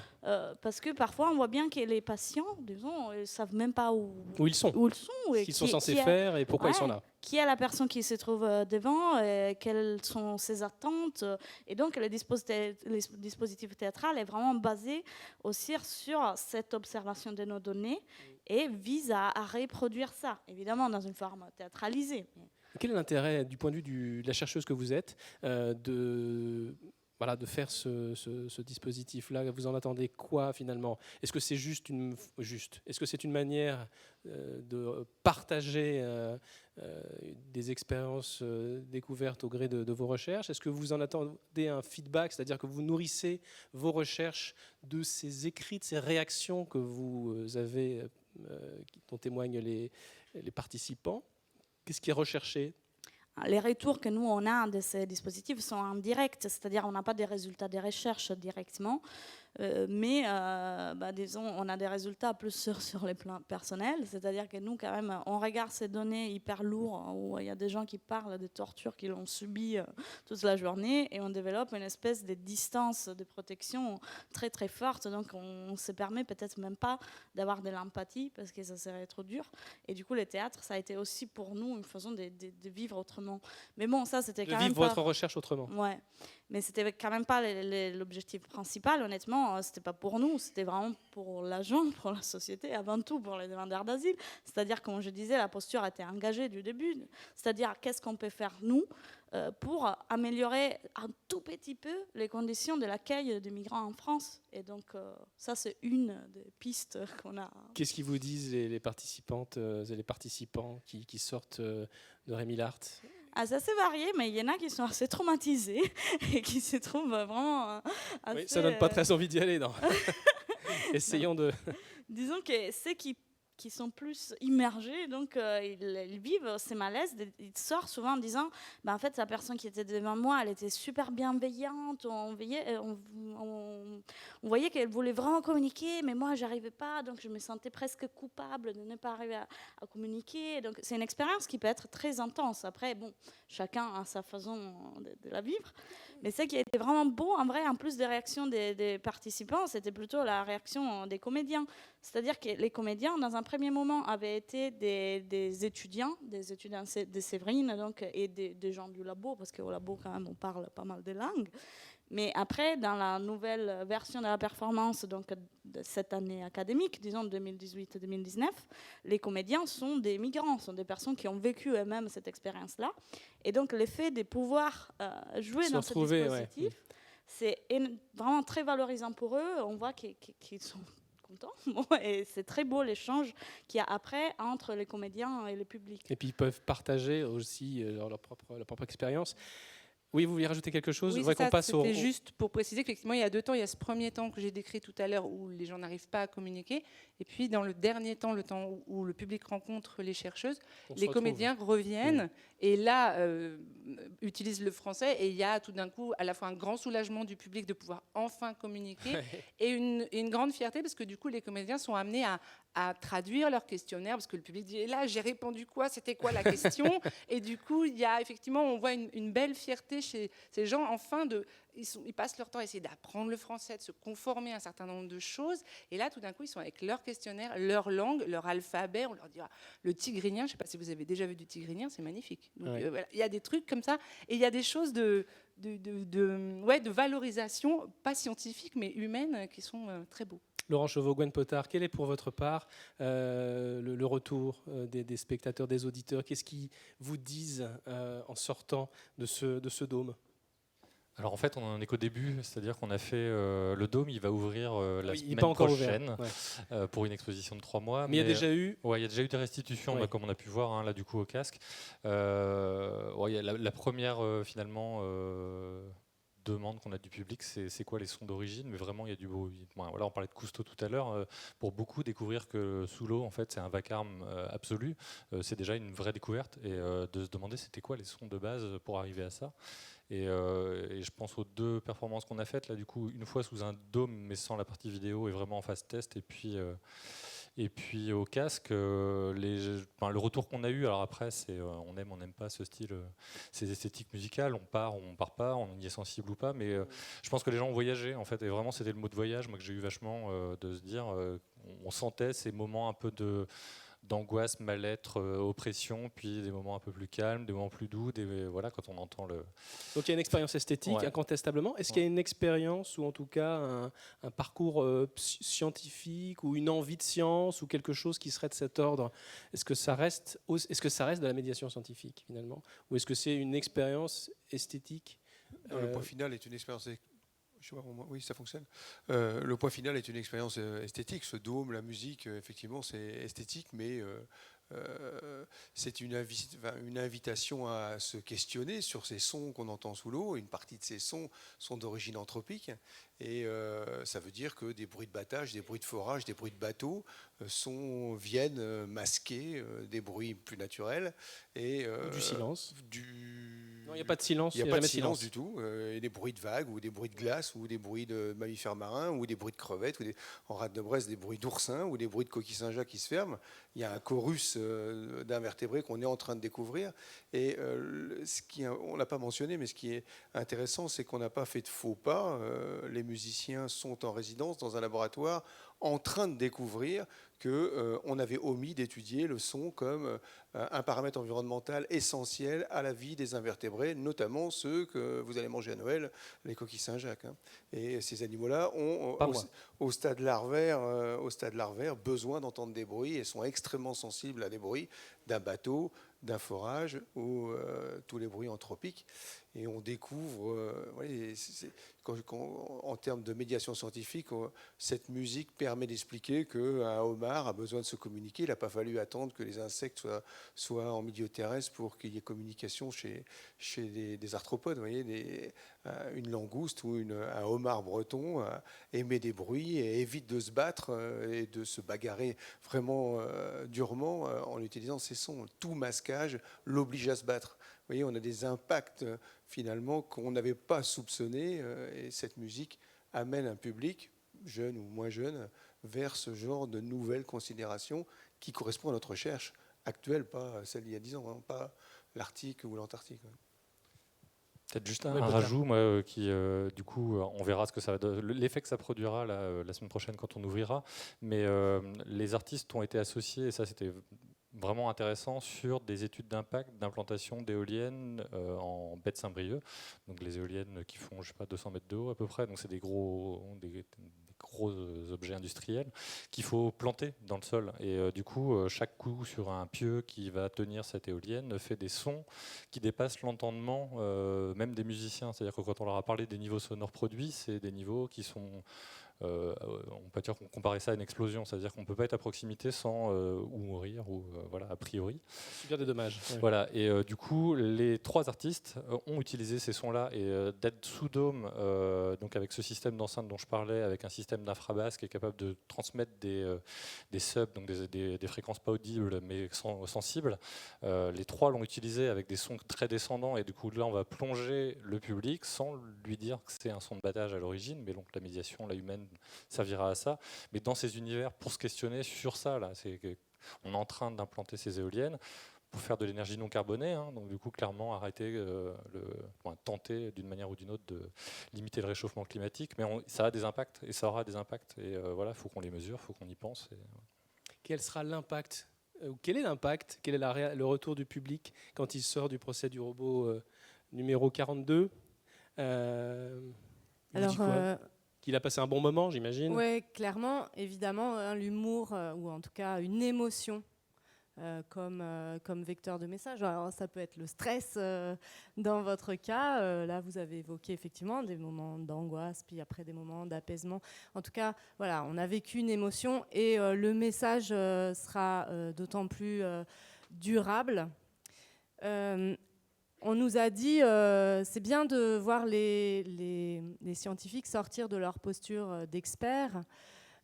Parce que parfois, on voit bien que les patients, disons, ils ne savent même pas où ils sont.
Ce qu'ils sont censés faire et pourquoi ils sont là.
Qui est la personne qui se trouve devant, quelles sont ses attentes. Et donc, le dispositif théâtral est vraiment basé aussi sur cette observation de nos données et vise à reproduire ça, évidemment, dans une forme théâtralisée.
Quel est l'intérêt, du point de vue de la chercheuse que vous êtes, de faire ce dispositif-là? Vous en attendez quoi, finalement? Est-ce que c'est est-ce que c'est une manière de partager des expériences découvertes au gré de vos recherches? Est-ce que vous en attendez un feedback, c'est-à-dire que vous nourrissez vos recherches de ces écrits, de ces réactions que vous avez, dont témoignent les participants? Qu'est-ce qui est recherché?
Les retours que nous, on a de ces dispositifs sont en direct, c'est-à-dire on n'a pas des résultats des recherches directement, mais disons, on a des résultats plus sur les plans personnels, c'est-à-dire que nous, quand même, on regarde ces données hyper lourdes où il y a des gens qui parlent des tortures qu'ils ont subies toute la journée et on développe une espèce de distance de protection très très forte, donc on ne se permet peut-être même pas d'avoir de l'empathie parce que ça serait trop dur. Et du coup, le théâtre, ça a été aussi pour nous une façon de vivre autrement. Mais bon, ça, c'était quand même
vivre votre recherche autrement.
Ouais. Mais c'était quand même pas l'objectif principal, honnêtement. C'était pas pour nous, c'était vraiment pour l'agent, pour la société, avant tout pour les demandeurs d'asile. C'est-à-dire, comme je disais, la posture a été engagée du début. C'est-à-dire, qu'est-ce qu'on peut faire, nous, pour améliorer un tout petit peu les conditions de l'accueil des migrants en France. Et donc, ça, c'est une des pistes qu'on a.
Qu'est-ce qu'ils vous disent, les participantes et les participants qui sortent de REMILART?
C'est assez varié, mais il y en a qui sont assez traumatisés et qui se trouvent vraiment assez...
Oui, ça donne pas très envie d'y aller, non. Essayons de...
Disons que ceux qui qui sont plus immergés, donc ils vivent ces malaises. Ils sortent souvent en disant en fait, la personne qui était devant moi, elle était super bienveillante, on voyait qu'elle voulait vraiment communiquer, mais moi, j'arrivais pas, donc je me sentais presque coupable de ne pas arriver à communiquer. Donc, c'est une expérience qui peut être très intense. Après, bon, chacun a sa façon de la vivre. Mais ce qui a été vraiment beau, en vrai, en plus des réactions des participants, c'était plutôt la réaction des comédiens. C'est-à-dire que les comédiens, dans un premier moment, avaient été des étudiants de Séverine donc, et des gens du labo, parce qu'au labo, quand même, on parle pas mal de langues. Mais après, dans la nouvelle version de la performance donc, de cette année académique, disons 2018-2019, les comédiens sont des migrants, sont des personnes qui ont vécu eux-mêmes cette expérience-là. Et donc, l'effet de pouvoir jouer dans ce dispositif, c'est vraiment très valorisant pour eux. On voit qu'ils sont contents. Bon, et c'est très beau l'échange qu'il y a après entre les comédiens et le public.
Et puis, ils peuvent partager aussi leur propre expérience. Oui, vous vouliez rajouter quelque chose?
Oui, c'était juste pour préciser qu'effectivement, il y a 2 temps. Il y a ce premier temps que j'ai décrit tout à l'heure où les gens n'arrivent pas à communiquer. Et puis, dans le dernier temps, le temps où le public rencontre les chercheuses, les comédiens reviennent et là, utilisent le français. Et il y a tout d'un coup à la fois un grand soulagement du public de pouvoir enfin communiquer et une grande fierté parce que du coup, les comédiens sont amenés à traduire leur questionnaire parce que le public dit « là, j'ai répondu quoi? C'était quoi la question ?» Et du coup, il y a effectivement, on voit une belle fierté chez ces gens, enfin, ils passent leur temps à essayer d'apprendre le français, de se conformer à un certain nombre de choses. Et là, tout d'un coup, ils sont avec leur questionnaire, leur langue, leur alphabet. On leur dit le tigrinien, je ne sais pas si vous avez déjà vu du tigrinien, c'est magnifique. Donc, voilà, il y a des trucs comme ça. Et il y a des choses de valorisation, pas scientifique, mais humaine, qui sont très beaux.
Laurent Chauveau, Gwen Potard, quel est pour votre part le retour des spectateurs, des auditeurs? Qu'est-ce qu'ils vous disent en sortant de ce dôme?
Alors en fait, on en est qu'au début, c'est-à-dire qu'on a fait le dôme, il va ouvrir la semaine prochaine pour une exposition de 3 mois.
Mais il y a déjà eu
il y a déjà eu des restitutions, comme on a pu voir là du coup au casque. Il y a la première finalement demande qu'on a du public, c'est quoi les sons d'origine, mais vraiment il y a du bruit. Voilà, on parlait de Cousteau tout à l'heure. Pour beaucoup, découvrir que sous l'eau, en fait, c'est un vacarme absolu, c'est déjà une vraie découverte et de se demander c'était quoi les sons de base pour arriver à ça. Et je pense aux 2 performances qu'on a faites là, du coup, une fois sous un dôme mais sans la partie vidéo et vraiment en phase test, et puis au casque, le retour qu'on a eu, alors après, c'est on n'aime pas ce style, ces esthétiques musicales, on part pas, on y est sensible ou pas, mais je pense que les gens ont voyagé en fait, et vraiment c'était le mot de voyage, moi que j'ai eu vachement, de se dire, on sentait ces moments un peu d'angoisse, mal-être, oppression, puis des moments un peu plus calmes, des moments plus doux, voilà, quand on entend le...
Donc il y a une expérience esthétique, incontestablement. Est-ce qu'il y a une expérience, ou en tout cas un parcours scientifique, ou une envie de science, ou quelque chose qui serait de cet ordre? Est-ce que ça reste de la médiation scientifique, finalement? Ou est-ce que c'est une expérience esthétique?
Le point final est une expérience... Oui, ça fonctionne. Le point final est une expérience esthétique. Ce dôme, la musique, effectivement, c'est esthétique, mais c'est une invitation à se questionner sur ces sons qu'on entend sous l'eau. Une partie de ces sons sont d'origine anthropique. Et ça veut dire que des bruits de battage, des bruits de forage, des bruits de bateau viennent masquer des bruits plus naturels. Et,
ou du silence. Non, il n'y a pas de silence.
Il n'y a pas de silence du tout. Et des bruits de vagues, ou des bruits de glace, ou des bruits de mammifères marins, ou des bruits de crevettes, en rade de Brest, des bruits d'oursins, ou des bruits de coquilles Saint-Jacques qui se ferment. Il y a un chorus d'invertébrés qu'on est en train de découvrir. Et on ne l'a pas mentionné, mais ce qui est intéressant, c'est qu'on n'a pas fait de faux pas. Les musiciens sont en résidence dans un laboratoire en train de découvrir qu'on avait omis d'étudier le son comme un paramètre environnemental essentiel à la vie des invertébrés, notamment ceux que vous allez manger à Noël, les coquilles Saint-Jacques. Et ces animaux-là ont, au stade larvaire, besoin d'entendre des bruits et sont extrêmement sensibles à des bruits d'un bateau, d'un forage ou tous les bruits anthropiques. Et on découvre, en termes de médiation scientifique, cette musique permet d'expliquer qu'un homard a besoin de se communiquer. Il n'a pas fallu attendre que les insectes soient en milieu terrestre pour qu'il y ait communication chez des arthropodes. Vous voyez, une langouste ou un homard breton émet des bruits et évite de se battre et de se bagarrer vraiment durement en utilisant ces sons. Tout masquage l'oblige à se battre. Vous voyez, on a des impacts finalement qu'on n'avait pas soupçonnés et cette musique amène un public, jeune ou moins jeune, vers ce genre de nouvelles considérations qui correspondent à notre recherche actuelle, pas celle d'il y a 10 ans, hein, pas l'Arctique ou l'Antarctique.
Peut-être juste un rajout, moi, qui, du coup, on verra ce que ça va donner, l'effet que ça produira la semaine prochaine quand on ouvrira. Mais les artistes ont été associés, et ça c'était vraiment intéressant, sur des études d'impact d'implantation d'éoliennes en baie de Saint-Brieuc. Donc les éoliennes qui font, je sais pas, 200 mètres de haut à peu près. Donc c'est des gros objets industriels qu'il faut planter dans le sol. Et du coup, chaque coup sur un pieu qui va tenir cette éolienne fait des sons qui dépassent l'entendement même des musiciens. C'est-à-dire que quand on leur a parlé des niveaux sonores produits, c'est des niveaux qui sont... on peut dire qu'on comparait ça à une explosion, c'est-à-dire qu'on ne peut pas être à proximité sans ou mourir, ou voilà, a priori.
Subir des dommages. Ouais.
Voilà, et du coup, les 3 artistes ont utilisé ces sons-là, et d'être sous dôme, donc avec ce système d'enceinte dont je parlais, avec un système d'infrabasse qui est capable de transmettre des subs, donc des fréquences pas audibles mais sensibles. Les 3 l'ont utilisé avec des sons très descendants, et du coup là on va plonger le public sans lui dire que c'est un son de battage à l'origine, mais donc la médiation, la humaine servira à ça, mais dans ces univers pour se questionner sur ça. Là, on est en train d'implanter ces éoliennes pour faire de l'énergie non carbonée, hein, donc du coup clairement arrêter, tenter d'une manière ou d'une autre de limiter le réchauffement climatique, mais ça a des impacts et ça aura des impacts, et voilà, il faut qu'on les mesure, il faut qu'on y pense.
Quel sera l'impact quel est l'impact, quel est le retour du public quand il sort du procès du robot numéro 42
Alors,
qu'il a passé un bon moment, j'imagine.
Oui, clairement, évidemment, l'humour, ou en tout cas une émotion comme vecteur de message. Alors, ça peut être le stress dans votre cas. Là, vous avez évoqué effectivement des moments d'angoisse, puis après des moments d'apaisement. En tout cas, voilà, on a vécu une émotion et le message sera d'autant plus durable. On nous a dit, c'est bien de voir les scientifiques sortir de leur posture d'experts,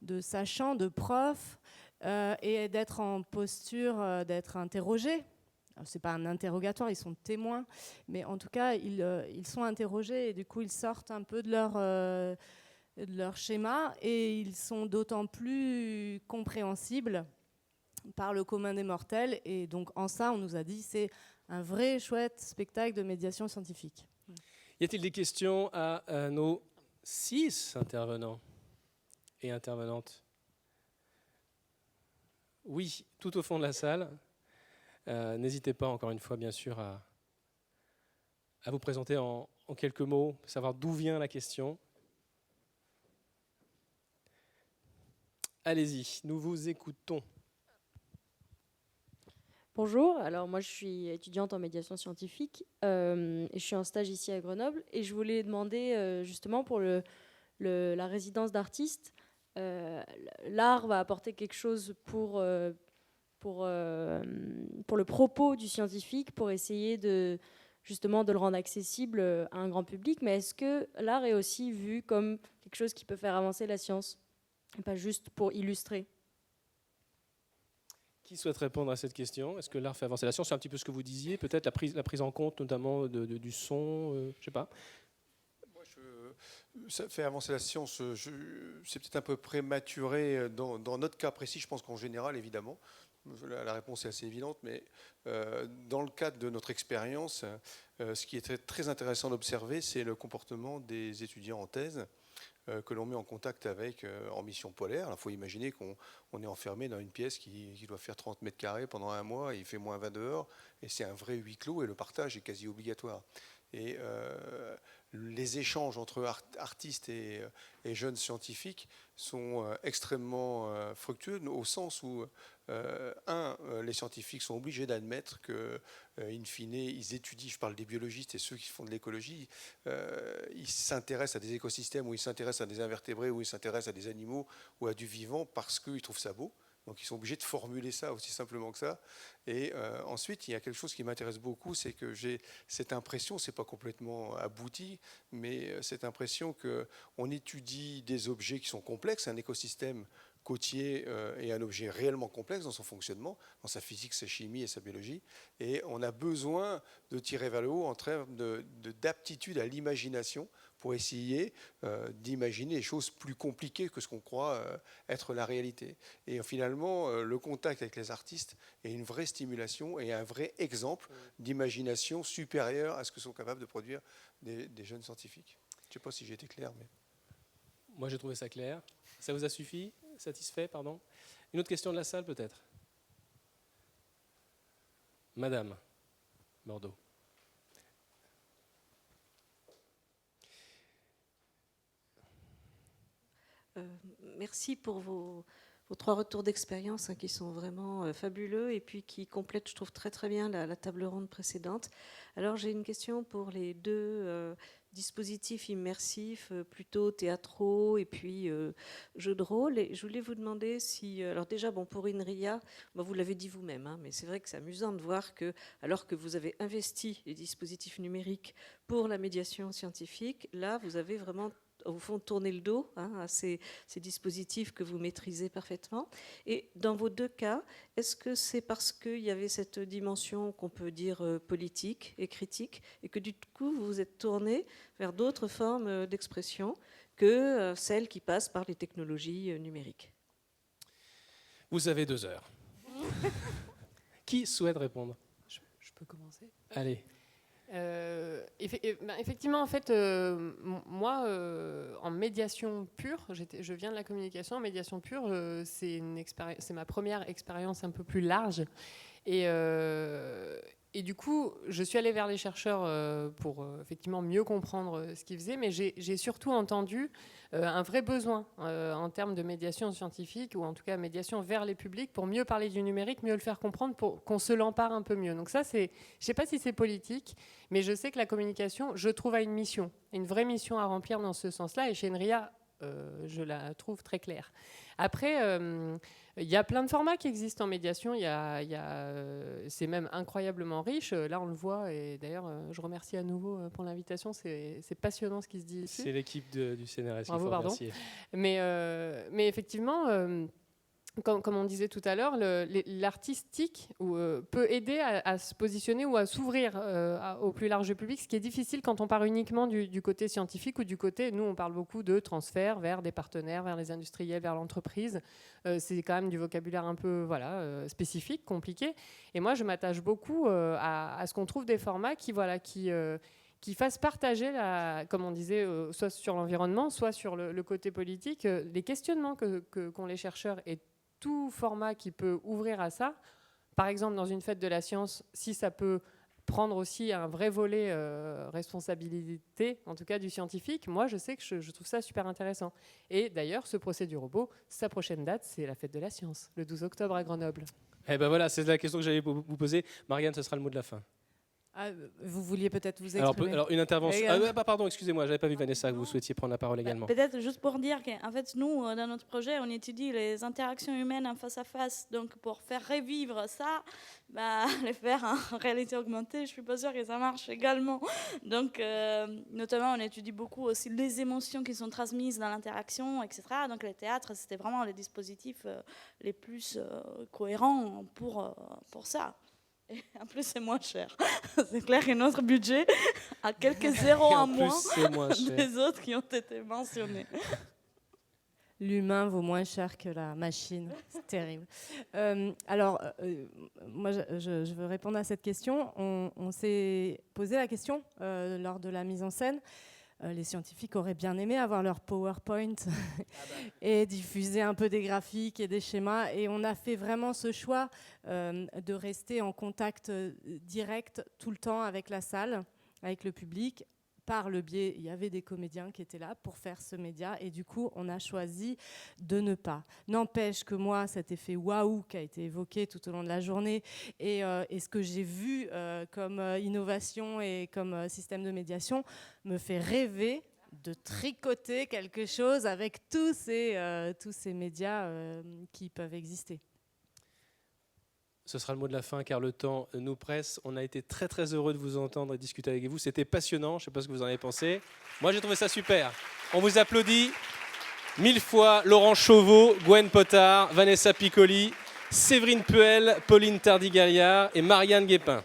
de sachants, de profs, et d'être en posture d'être interrogés. Ce n'est pas un interrogatoire, ils sont témoins, mais en tout cas, ils sont interrogés et du coup, ils sortent un peu de leur schéma et ils sont d'autant plus compréhensibles par le commun des mortels. Et donc, en ça, on nous a dit, c'est un vrai chouette spectacle de médiation scientifique.
Y a-t-il des questions à nos 6 intervenants et intervenantes? Oui, tout au fond de la salle. N'hésitez pas, encore une fois, bien sûr, à vous présenter en quelques mots, savoir d'où vient la question. Allez-y, nous vous écoutons.
Bonjour, alors moi je suis étudiante en médiation scientifique et je suis en stage ici à Grenoble et je voulais demander justement pour la résidence d'artiste, l'art va apporter quelque chose pour le propos du scientifique, pour essayer justement de le rendre accessible à un grand public, mais est-ce que l'art est aussi vu comme quelque chose qui peut faire avancer la science et pas juste pour illustrer?
Qui souhaite répondre à cette question? Est-ce que l'art fait avancer la science? C'est un petit peu ce que vous disiez, peut-être la prise en compte notamment du son, je ne sais pas.
Moi, ça fait avancer la science, c'est peut-être un peu prématuré dans notre cas précis, je pense qu'en général, évidemment, la réponse est assez évidente, mais dans le cadre de notre expérience, ce qui est très, très intéressant d'observer, c'est le comportement des étudiants en thèse, que l'on met en contact avec en mission polaire. Il faut imaginer qu'on est enfermé dans une pièce qui doit faire 30 mètres carrés pendant un mois, et il fait moins 20 dehors, et c'est un vrai huis clos, et le partage est quasi obligatoire. Et les échanges entre artistes et jeunes scientifiques sont extrêmement fructueux, au sens où, les scientifiques sont obligés d'admettre que, in fine, ils étudient, je parle des biologistes et ceux qui font de l'écologie, ils s'intéressent à des écosystèmes, ou ils s'intéressent à des invertébrés, ou ils s'intéressent à des animaux, ou à du vivant, parce qu'ils trouvent ça beau. Donc ils sont obligés de formuler ça aussi simplement que ça. Et ensuite, il y a quelque chose qui m'intéresse beaucoup, c'est que j'ai cette impression, c'est pas complètement abouti, mais cette impression qu'on étudie des objets qui sont complexes, un écosystème côtier est un objet réellement complexe dans son fonctionnement, dans sa physique, sa chimie et sa biologie, et on a besoin de tirer vers le haut en termes d'aptitude à l'imagination pour essayer d'imaginer des choses plus compliquées que ce qu'on croit être la réalité. Et finalement, le contact avec les artistes est une vraie stimulation et un vrai exemple d'imagination supérieure à ce que sont capables de produire des jeunes scientifiques. Je ne sais pas si j'ai été clair, mais...
Moi, j'ai trouvé ça clair. Ça vous a suffi? Satisfait, pardon? Une autre question de la salle, peut-être? Madame Bordeaux.
Merci pour vos 3 retours d'expérience qui sont vraiment fabuleux et puis qui complètent, je trouve, très très bien la table ronde précédente. Alors j'ai une question pour les 2 dispositifs immersifs, plutôt théâtraux et puis jeux de rôle. Et je voulais vous demander si... Alors déjà, bon, pour INRIA, vous l'avez dit vous-même, hein, mais c'est vrai que c'est amusant de voir que, alors que vous avez investi les dispositifs numériques pour la médiation scientifique, là, vous avez vraiment... au fond, tourner le dos à ces dispositifs que vous maîtrisez parfaitement. Et dans vos 2 cas, est-ce que c'est parce qu'il y avait cette dimension qu'on peut dire politique et critique, et que du coup, vous vous êtes tourné vers d'autres formes d'expression que celles qui passent par les technologies numériques?
Vous avez 2 heures. Qui souhaite répondre?
Je peux commencer?
Allez.
Effectivement, en fait, moi, en médiation pure, je viens de la communication. En médiation pure, c'est ma première expérience un peu plus large. Et du coup, je suis allée vers les chercheurs pour effectivement mieux comprendre ce qu'ils faisaient, mais j'ai surtout entendu un vrai besoin en termes de médiation scientifique, ou en tout cas médiation vers les publics, pour mieux parler du numérique, mieux le faire comprendre, pour qu'on se l'empare un peu mieux. Donc ça, je ne sais pas si c'est politique, mais je sais que la communication, je trouve, a une vraie mission à remplir dans ce sens-là, et chez INRIA, je la trouve très claire. Après, il y a plein de formats qui existent en médiation. C'est même incroyablement riche. Là, on le voit. Et d'ailleurs, je remercie à nouveau pour l'invitation. C'est passionnant ce qui se dit ici.
C'est l'équipe du CNRS
Bravo,
qu'il faut
pardon.
remercier.
Mais effectivement... Comme on disait tout à l'heure, l'artistique peut aider à se positionner ou à s'ouvrir au plus large public, ce qui est difficile quand on part uniquement du côté scientifique ou du côté, nous on parle beaucoup de transfert vers des partenaires, vers les industriels, vers l'entreprise. C'est quand même du vocabulaire un peu spécifique, compliqué. Et moi je m'attache beaucoup à ce qu'on trouve des formats qui fassent partager, comme on disait, soit sur l'environnement, soit sur le côté politique, les questionnements qu'ont les chercheurs, et tout format qui peut ouvrir à ça. Par exemple, dans une fête de la science, si ça peut prendre aussi un vrai volet responsabilité, en tout cas du scientifique, moi je sais que je trouve ça super intéressant. Et d'ailleurs, ce procès du robot, sa prochaine date, c'est la fête de la science, le 12 octobre à Grenoble.
Eh ben voilà, c'est la question que j'allais vous poser. Marianne, ce sera le mot de la fin.
Vous vouliez peut-être vous exprimer.
Alors une intervention. Pardon, excusez-moi, j'avais pas vu Vanessa que vous souhaitiez prendre la parole également.
Peut-être juste pour dire qu'en fait, nous, dans notre projet, on étudie les interactions humaines en face à face. Donc, pour faire revivre ça, les faire en réalité augmentée, je suis pas sûre que ça marche également. Donc, notamment, on étudie beaucoup aussi les émotions qui sont transmises dans l'interaction, etc. Donc, le théâtre, c'était vraiment les dispositifs les plus cohérents pour ça. Et en plus, c'est moins cher. C'est clair que notre budget a quelques zéros en moins des autres qui ont été mentionnés.
L'humain vaut moins cher que la machine. C'est terrible. Moi, je veux répondre à cette question. On s'est posé la question lors de la mise en scène. Les scientifiques auraient bien aimé avoir leur PowerPoint et diffuser un peu des graphiques et des schémas. Et on a fait vraiment ce choix de rester en contact direct tout le temps avec la salle, avec le public. Par le biais, il y avait des comédiens qui étaient là pour faire ce média, et du coup, on a choisi de ne pas. N'empêche que moi, cet effet waouh qui a été évoqué tout au long de la journée, et ce que j'ai vu comme innovation et comme système de médiation, me fait rêver de tricoter quelque chose avec tous ces médias qui peuvent exister.
ce sera le mot de la fin car le temps nous presse. On a été très très heureux de vous entendre et discuter avec vous. C'était passionnant, je ne sais pas ce que vous en avez pensé. Moi j'ai trouvé ça super. On vous applaudit 1000 fois. Laurent Chauveau, Gwen Potard, Vanessa Piccoli, Séverine Puel, Pauline Tardy-Galliard et Marianne Guépin.